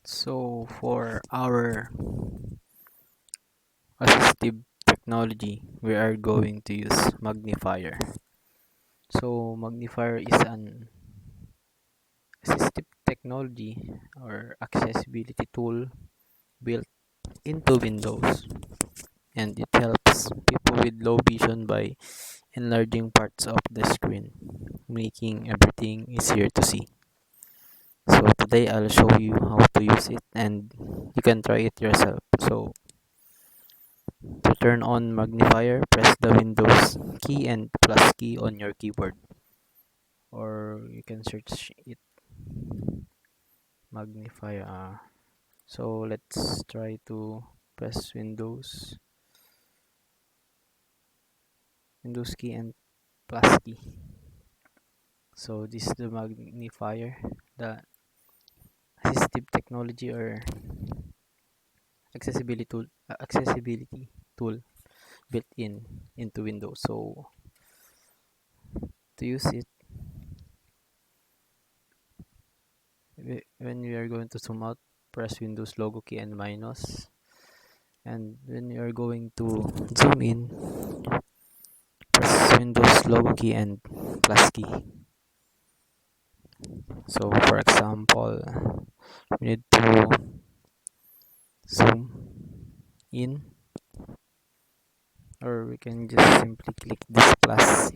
So for our assistive technology, we are going to use magnifier. So magnifier is an assistive technology or accessibility tool built into Windows, and it helps people with low vision by enlarging parts of the screen, making everything easier to see. So today I'll show you how to use it and you can try it yourself. So to turn on magnifier, press the Windows key and plus key on your keyboard, or you can search it magnifier. So let's try to press Windows key and plus key. So this is the magnifier, the assistive technology or accessibility tool built into Windows. So to use it, when we are going to zoom out, press Windows logo key and minus. And when you are going to zoom in, press Windows logo key and plus key. So for example, we need to zoom in, or we can just simply click this plus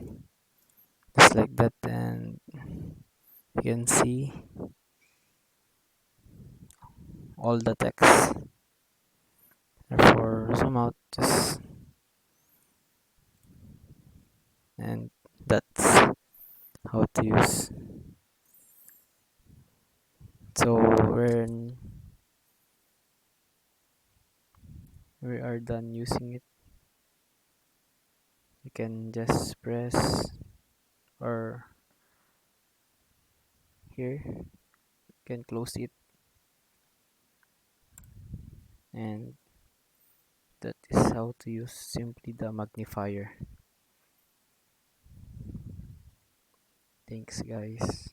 just like that, and you can see all the text. Therefore, zoom out just, and that's how to use. So when we are done using it, you can just press, or here you can close it, and that is how to use simply the magnifier. Thanks guys.